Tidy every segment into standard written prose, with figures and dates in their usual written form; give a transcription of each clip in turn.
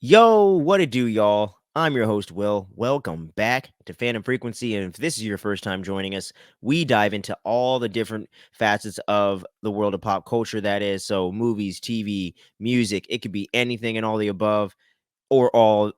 Yo, what it do, y'all? I'm your host, Will. Welcome back to Phantom Frequency. And if this is your first time joining us, we dive into all the different facets of the world of pop culture that is. So, movies, TV, music, it could be anything and all the above or all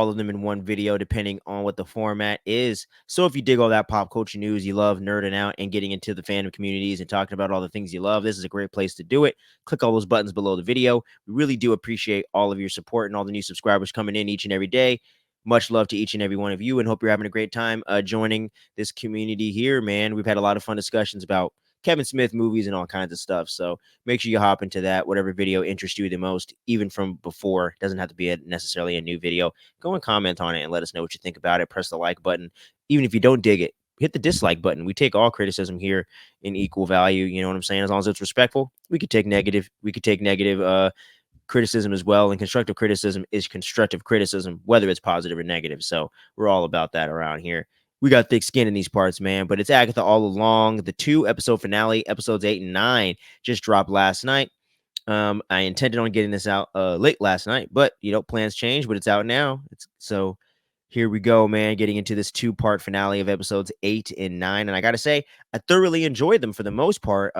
of them in one video depending on what the format is. So if you dig all that pop culture news, you love nerding out and getting into the fandom communities and talking about all the things you love, this is a great place to do it. Click all those buttons below the video. We really do appreciate all of your support and all the new subscribers coming in each and every day. Much love to each and every one of you, and hope you're having a great time joining this community here, man. We've had a lot of fun discussions about Kevin Smith movies and all kinds of stuff. So make sure you hop into that. Whatever video interests you the most, even from before, doesn't have to be necessarily a new video. Go and comment on it and let us know what you think about it. Press the like button. Even if you don't dig it, hit the dislike button. We take all criticism here in equal value. You know what I'm saying? As long as it's respectful, we could take negative. We could take negative criticism as well. And constructive criticism is constructive criticism, whether it's positive or negative. So we're all about that around here. We got thick skin in these parts, man. But it's Agatha all along. The 2 episode finale, episodes 8 and 9, just dropped last night. I intended on getting this out late last night, but plans change. But it's out now. So here we go, man. Getting into this 2-part finale of episodes 8 and 9, and I gotta say, I thoroughly enjoyed them for the most part.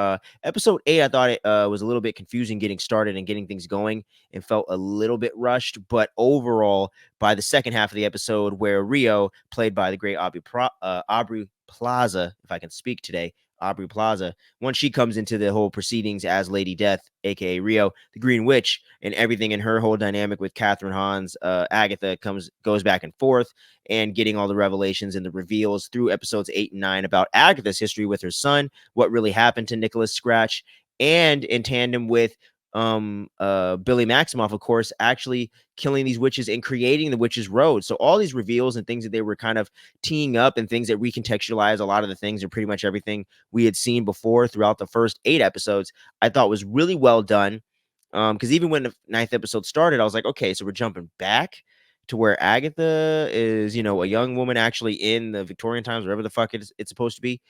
Episode 8, I thought it was a little bit confusing getting started and getting things going, and felt a little bit rushed. But overall, by the second half of the episode, where Rio, played by the great Aubrey Plaza, if I can speak today, Aubrey Plaza, once she comes into the whole proceedings as Lady Death, aka Rio, the Green Witch, and everything in her whole dynamic with Catherine Hahn's Agatha goes back and forth, and getting all the revelations and the reveals through episodes 8 and 9 about Agatha's history with her son, what really happened to Nicholas Scratch, and in tandem with Billy Maximoff, of course, actually killing these witches and creating the Witches' Road. So all these reveals and things that they were kind of teeing up, and things that recontextualize a lot of the things and pretty much everything we had seen before throughout the first 8 episodes, I thought was really well done. Because even when the 9th episode started, I was like, okay, so we're jumping back to where Agatha is, a young woman actually in the Victorian times, wherever the fuck it's supposed to be,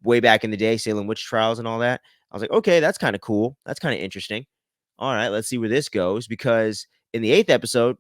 way back in the day, Salem witch trials and all that. I was like, okay, that's kind of cool. That's kind of interesting. All right, let's see where this goes. Because in the 8th episode,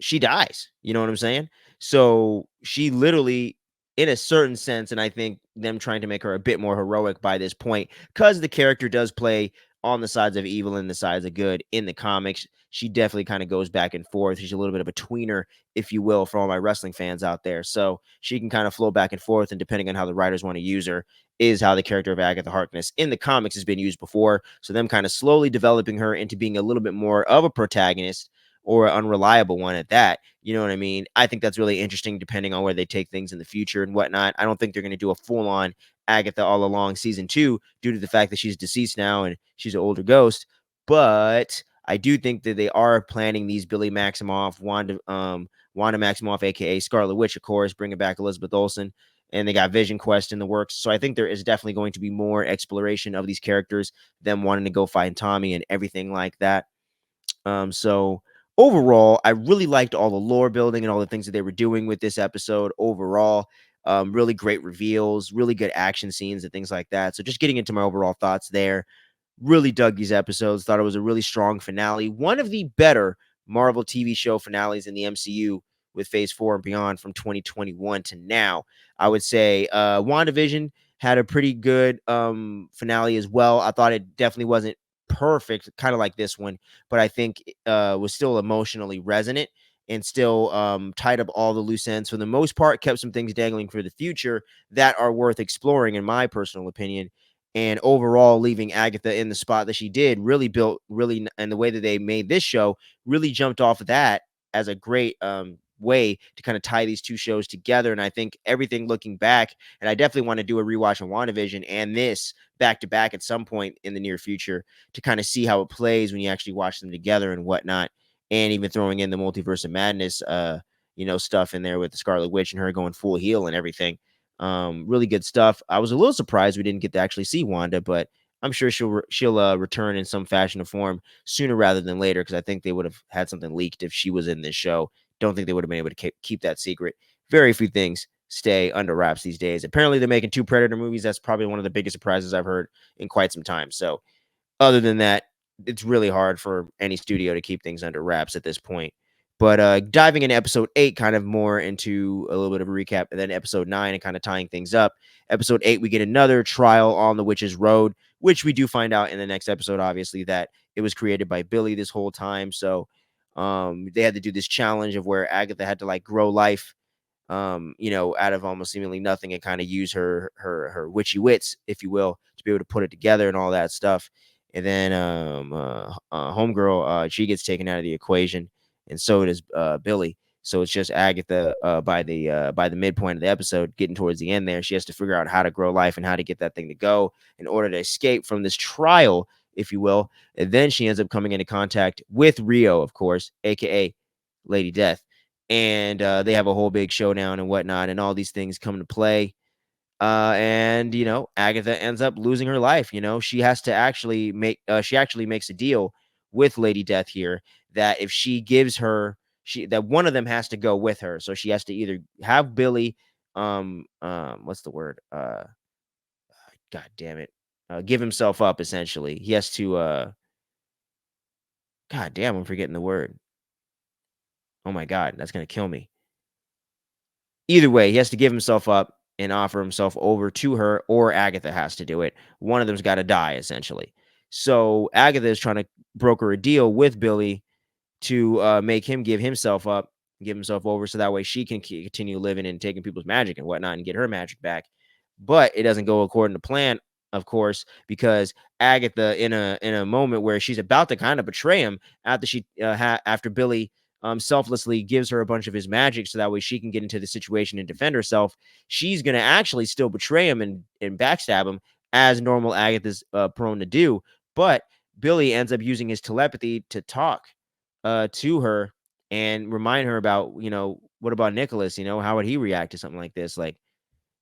she dies. You know what I'm saying? So she literally, in a certain sense, and I think them trying to make her a bit more heroic by this point, because the character does play on the sides of evil and the sides of good in the comics. She definitely kind of goes back and forth. She's a little bit of a tweener, if you will, for all my wrestling fans out there. So she can kind of flow back and forth, and depending on how the writers want to use her, is how the character of Agatha Harkness in the comics has been used before. So them kind of slowly developing her into being a little bit more of a protagonist, or an unreliable one at that. You know what I mean? I think that's really interesting depending on where they take things in the future and whatnot. I don't think they're going to do a full on Agatha all along season 2 due to the fact that she's deceased now and she's an older ghost. But I do think that they are planning these Billy Maximoff, Wanda Maximoff, aka Scarlet Witch, of course, bringing back Elizabeth Olsen, and they got Vision Quest in the works. So I think there is definitely going to be more exploration of these characters, them wanting to go find Tommy and everything like that. So overall, I really liked all the lore building and all the things that they were doing with this episode overall. Really great reveals, really good action scenes and things like that. So just getting into my overall thoughts there, really dug these episodes. Thought it was a really strong finale. One of the better Marvel TV show finales in the MCU with Phase 4 and beyond from 2021 to now. I would say WandaVision had a pretty good finale as well. I thought it definitely wasn't perfect, kind of like this one, but I think was still emotionally resonant and still tied up all the loose ends for the most part, kept some things dangling for the future that are worth exploring, in my personal opinion. And overall, leaving Agatha in the spot that she did really built, really, and the way that they made this show really jumped off of that as a great way to kind of tie these two shows together. And I think everything looking back, and I definitely want to do a rewatch on WandaVision and this back to back at some point in the near future to kind of see how it plays when you actually watch them together and whatnot. And even throwing in the multiverse of madness, stuff in there with the Scarlet Witch and her going full heel and everything. Really good stuff. I was a little surprised we didn't get to actually see Wanda, but I'm sure she'll return in some fashion or form sooner rather than later, because I think they would have had something leaked if she was in this show. Don't think they would have been able to keep that secret. Very few things stay under wraps these days. Apparently, they're making 2 Predator movies. That's probably one of the biggest surprises I've heard in quite some time. So, other than that, it's really hard for any studio to keep things under wraps at this point. But diving into episode 8, kind of more into a little bit of a recap, and then episode 9 and kind of tying things up. Episode 8, we get another trial on the Witch's Road, which we do find out in the next episode, obviously, that it was created by Billy this whole time. So they had to do this challenge of where Agatha had to like grow life, out of almost seemingly nothing, and kind of use her witchy wits, if you will, to be able to put it together and all that stuff. And then homegirl, she gets taken out of the equation, and so does Billy. So it's just Agatha by the midpoint of the episode, getting towards the end there. She has to figure out how to grow life and how to get that thing to go in order to escape from this trial, if you will. And then she ends up coming into contact with Rio, of course, aka Lady Death, and they have a whole big showdown and whatnot, and all these things come to play. And Agatha ends up losing her life. She has to actually she actually makes a deal with Lady Death here that if she gives her, that one of them has to go with her. So she has to either have Billy, what's the word? God damn it, give himself up. Essentially, he has to. God damn, I'm forgetting the word. Oh my god, that's gonna kill me. Either way, he has to give himself up and offer himself over to her, or Agatha has to do it. One of them's got to die, essentially. So Agatha is trying to broker a deal with Billy to make him give himself up, give himself over, so that way she can continue living and taking people's magic and whatnot and get her magic back. But it doesn't go according to plan, of course, because Agatha, in a moment where she's about to kind of betray him after after Billy selflessly gives her a bunch of his magic, so that way she can get into the situation and defend herself, she's gonna actually still betray him and backstab him, as normal Agatha's prone to do. But Billy ends up using his telepathy to talk to her and remind her about, what about Nicholas? How would he react to something like this? Like,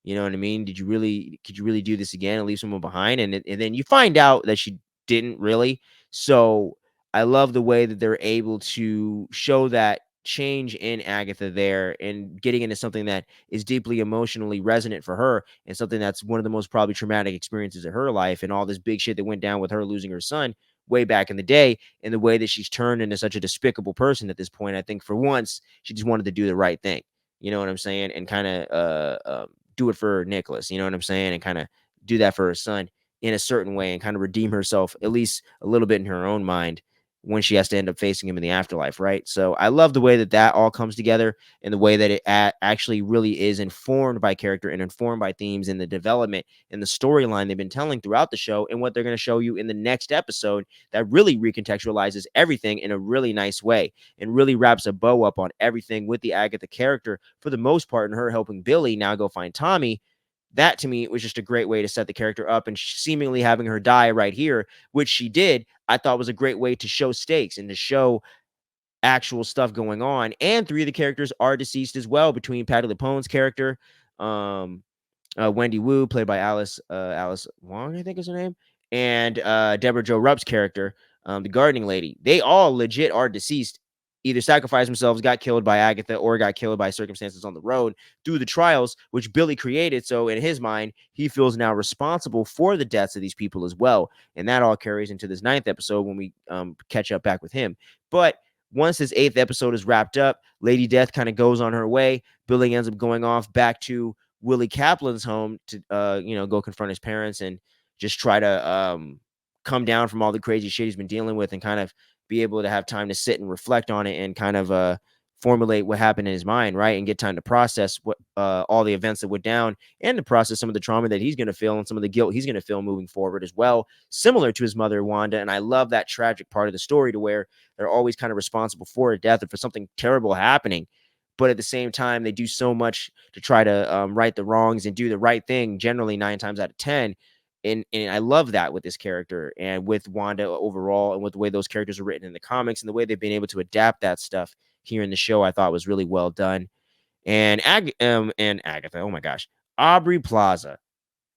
you know what I mean? Could you really do this again and leave someone behind? And then you find out that she didn't really. So I love the way that they're able to show that change in Agatha there, and getting into something that is deeply emotionally resonant for her, and something that's one of the most probably traumatic experiences of her life, and all this big shit that went down with her losing her son way back in the day, and the way that she's turned into such a despicable person at this point. I think for once she just wanted to do the right thing. You know what I'm saying? And kind of do it for Nicholas, you know what I'm saying? And kind of do that for her son in a certain way, and kind of redeem herself at least a little bit in her own mind when she has to end up facing him in the afterlife, right? So I love the way that that all comes together, and the way that it actually really is informed by character and informed by themes in the development and the storyline they've been telling throughout the show, and what they're going to show you in the next episode, that really recontextualizes everything in a really nice way, and really wraps a bow up on everything with the Agatha character for the most part, and her helping Billy now go find Tommy. That to me was just a great way to set the character up, and seemingly having her die right here, which she did, I thought was a great way to show stakes and to show actual stuff going on. And three of the characters are deceased as well, between Patty LuPone's character, um, Wendy Wu, played by Alice Wong, I think is her name, and Deborah Jo Rupp's character, the gardening lady. They all legit are deceased, either sacrificed themselves, got killed by Agatha, or got killed by circumstances on the road through the trials, which Billy created. So in his mind, he feels now responsible for the deaths of these people as well. And that all carries into this 9th episode when we catch up back with him. But once this 8th episode is wrapped up, Lady Death kind of goes on her way. Billy ends up going off back to Willie Kaplan's home to go confront his parents and just try to come down from all the crazy shit he's been dealing with, and kind of be able to have time to sit and reflect on it, and kind of formulate what happened in his mind, right? And get time to process what all the events that went down, and to process some of the trauma that he's going to feel, and some of the guilt he's going to feel moving forward as well, similar to his mother Wanda. And I love that tragic part of the story, to where they're always kind of responsible for a death or for something terrible happening, but at the same time they do so much to try to right the wrongs and do the right thing, generally 9 times out of 10. And I love that with this character, and with Wanda overall, and with the way those characters are written in the comics, and the way they've been able to adapt that stuff here in the show, I thought was really well done. And Agatha, oh my gosh, Aubrey Plaza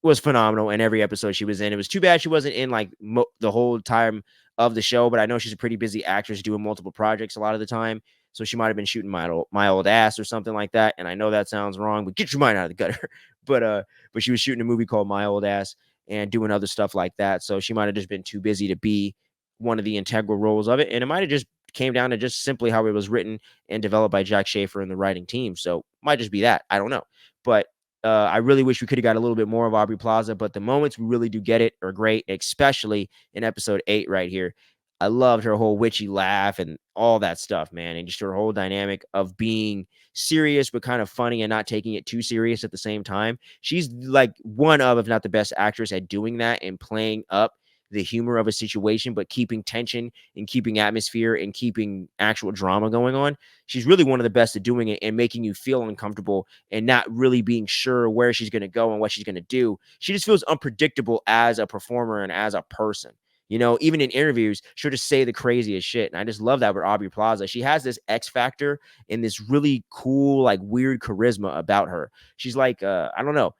was phenomenal in every episode she was in. It was too bad she wasn't in like the whole time of the show, but I know she's a pretty busy actress doing multiple projects a lot of the time. So she might have been shooting my old ass or something like that. And I know that sounds wrong, but get your mind out of the gutter. But she was shooting a movie called My Old Ass and doing other stuff like that. So she might have just been too busy to be one of the integral roles of it. And it might have just came down to just simply how it was written and developed by Jack Schaefer and the writing team. So might just be that. I don't know. But I really wish we could have got a little bit more of Aubrey Plaza, but the moments we really do get it are great, especially in episode 8 right here. I loved her whole witchy laugh and all that stuff, man. And just her whole dynamic of being serious, but kind of funny and not taking it too serious at the same time. She's like one of, if not the best actress at doing that and playing up the humor of a situation, but keeping tension and keeping atmosphere and keeping actual drama going on. She's really one of the best at doing it and making you feel uncomfortable and not really being sure where she's going to go and what she's going to do. She just feels unpredictable as a performer and as a person. You know, even in interviews, she'll just say the craziest shit. And I just love that with Aubrey Plaza. She has this X factor and this really cool, like weird charisma about her. She's like, I don't know,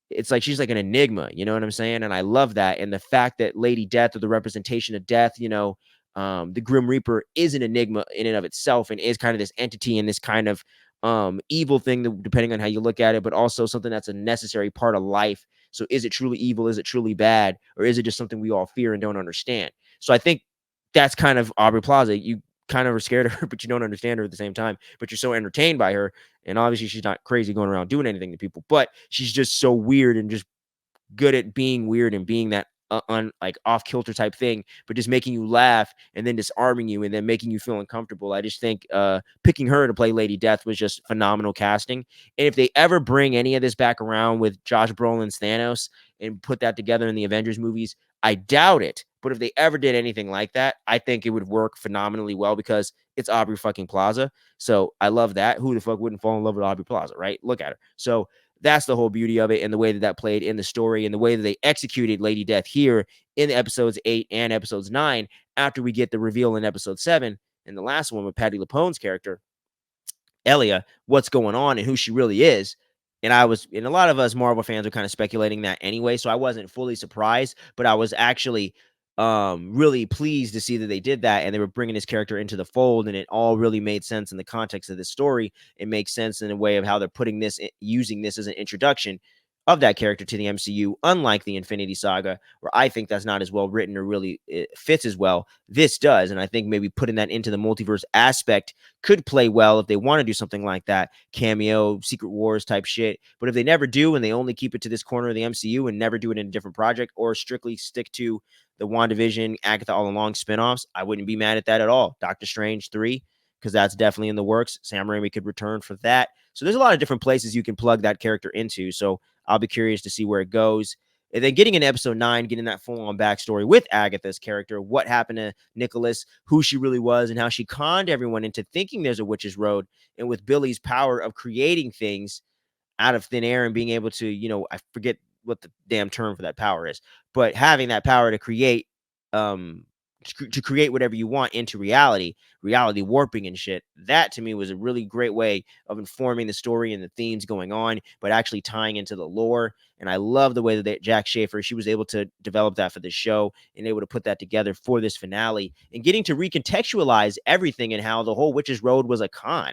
it's like she's like an enigma, you know what I'm saying? And I love that. And the fact that Lady Death, or the representation of death, the Grim Reaper is an enigma in and of itself and is kind of this entity and this kind of evil thing, that, depending on how you look at it, but also something that's a necessary part of life. So is it truly evil? Is it truly bad? Or is it just something we all fear and don't understand? So I think that's kind of Aubrey Plaza. You kind of are scared of her, but you don't understand her at the same time. But you're so entertained by her. And obviously, she's not crazy going around doing anything to people, but she's just so weird and just good at being weird and being that like off kilter type thing, but just making you laugh and then disarming you and then making you feel uncomfortable. I just think picking her to play Lady Death was just phenomenal casting. And if they ever bring any of this back around with Josh Brolin's Thanos and put that together in the Avengers movies, I doubt it. But if they ever did anything like that, I think it would work phenomenally well because it's Aubrey fucking Plaza. So I love that. Who the fuck wouldn't fall in love with Aubrey Plaza, right? Look at her. So that's the whole beauty of it, and the way that that played in the story and the way that they executed Lady Death here in episodes 8 and episodes 9 after we get the reveal in episode 7 and the last one with Patty LuPone's character Elia, what's going on and who she really is. And a lot of us Marvel fans are kind of speculating that anyway, so I wasn't fully surprised, but I was actually really pleased to see that they did that and they were bringing this character into the fold, and it all really made sense in the context of this story. It makes sense in a way of how they're putting this, using this as an introduction of that character to the MCU, unlike the Infinity Saga, where I think that's not as well written or really it fits as well. This does, and I think maybe putting that into the multiverse aspect could play well if they want to do something like that, cameo, Secret Wars type shit. But if they never do and they only keep it to this corner of the MCU and never do it in a different project or strictly stick to the WandaVision, Agatha All Along spinoffs, I wouldn't be mad at that at all. Doctor Strange 3, because that's definitely in the works. Sam Raimi could return for that. So there's a lot of different places you can plug that character into. So I'll be curious to see where it goes. And then getting in episode 9, getting that full-on backstory with Agatha's character, what happened to Nicholas, who she really was, and how she conned everyone into thinking there's a witch's road. And with Billy's power of creating things out of thin air and being able to, I forget what the damn term for that power is, but having that power to create, um, to create whatever you want into reality warping and shit. That to me was a really great way of informing the story and the themes going on, but actually tying into the lore. And I love the way that Jack Schaefer, she was able to develop that for the show and able to put that together for this finale and getting to recontextualize everything and how the whole Witch's Road was a con.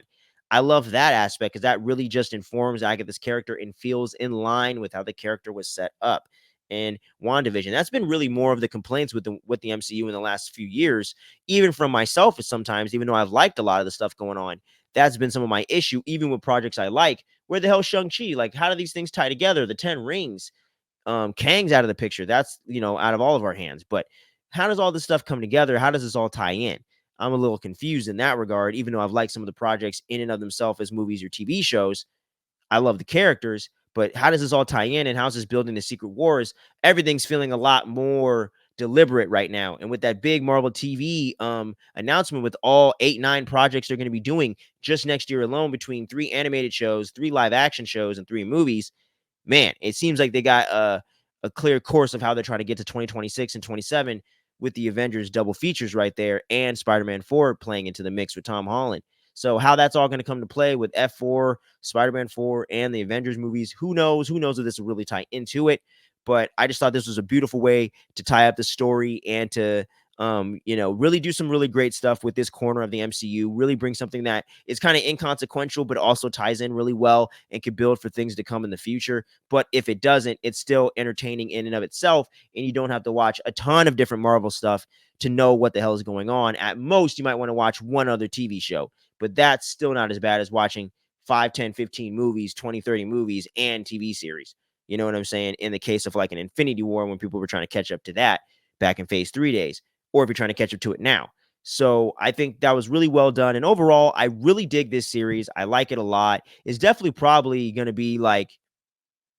I love that aspect because that really just informs Agatha's character and feels in line with how the character was set up. And WandaVision, that's been really more of the complaints with the MCU in the last few years, even from myself sometimes, even though I've liked a lot of the stuff going on. That's been some of my issue, even with projects I like. Where the hell Shang-Chi? Like, how do these things tie together? The 10 rings. Kang's out of the picture. That's, out of all of our hands. But how does all this stuff come together? How does this all tie in? I'm a little confused in that regard, even though I've liked some of the projects in and of themselves as movies or TV shows. I love the characters, but how does this all tie in and how's this building the Secret Wars? Everything's feeling a lot more deliberate right now. And with that big Marvel TV announcement with all 8-9 projects they're going to be doing just next year alone, between 3 animated shows, 3 live action shows, and 3 movies, man, it seems like they got a clear course of how they're trying to get to 2026 and 27 with the Avengers double features right there and Spider-Man 4 playing into the mix with Tom Holland. So how that's all going to come to play with F4, Spider-Man 4, and the Avengers movies, who knows? Who knows if this will really tie into it? But I just thought this was a beautiful way to tie up the story and to really do some really great stuff with this corner of the MCU, really bring something that is kind of inconsequential, but also ties in really well and can build for things to come in the future. But if it doesn't, it's still entertaining in and of itself. And you don't have to watch a ton of different Marvel stuff to know what the hell is going on. At most, you might want to watch one other TV show, but that's still not as bad as watching 5, 10, 15 movies, 20, 30 movies, and TV series. You know what I'm saying? In the case of like an Infinity War, when people were trying to catch up to that back in phase 3 days, or if you're trying to catch up to it now. So I think that was really well done. And overall, I really dig this series. I like it a lot. It's definitely probably going to be like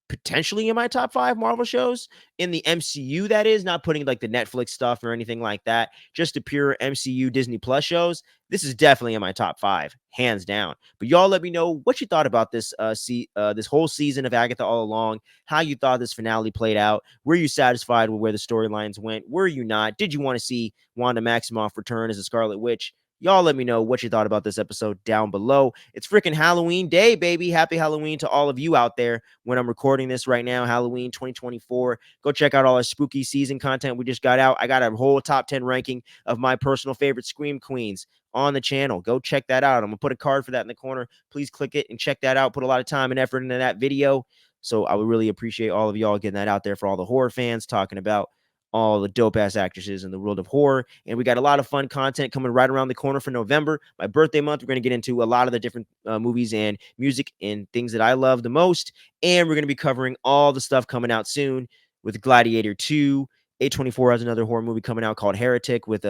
potentially in my top 5 Marvel shows in the MCU, that is, not putting like the Netflix stuff or anything like that, just the pure MCU Disney Plus shows. This is definitely in my top 5, hands down. But y'all let me know what you thought about this this whole season of Agatha all along, how you thought this finale played out. Were you satisfied with where the storylines went? Were you not? Did you want to see Wanda Maximoff return as a Scarlet Witch? Y'all let me know what you thought about this episode down below. It's freaking Halloween day, baby. Happy Halloween to all of you out there when I'm recording this right now, Halloween 2024. Go check out all our spooky season content we just got out. I got a whole top 10 ranking of my personal favorite Scream Queens on the channel. Go check that out. I'm going to put a card for that in the corner. Please click it and check that out. Put a lot of time and effort into that video. So I would really appreciate all of y'all getting that out there for all the horror fans, talking about all the dope ass actresses in the world of horror. And we got a lot of fun content coming right around the corner for November, my birthday month. We're going to get into a lot of the different movies and music and things that I love the most. And we're going to be covering all the stuff coming out soon with Gladiator 2. A24 has another horror movie coming out called Heretic with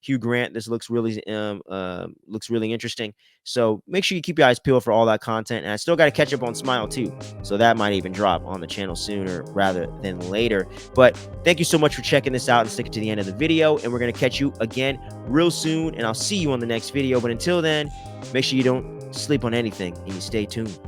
Hugh Grant. This looks really interesting. So make sure you keep your eyes peeled for all that content. And I still got to catch up on Smile too. So that might even drop on the channel sooner rather than later. But thank you so much for checking this out and sticking to the end of the video. And we're going to catch you again real soon. And I'll see you on the next video. But until then, make sure you don't sleep on anything and you stay tuned.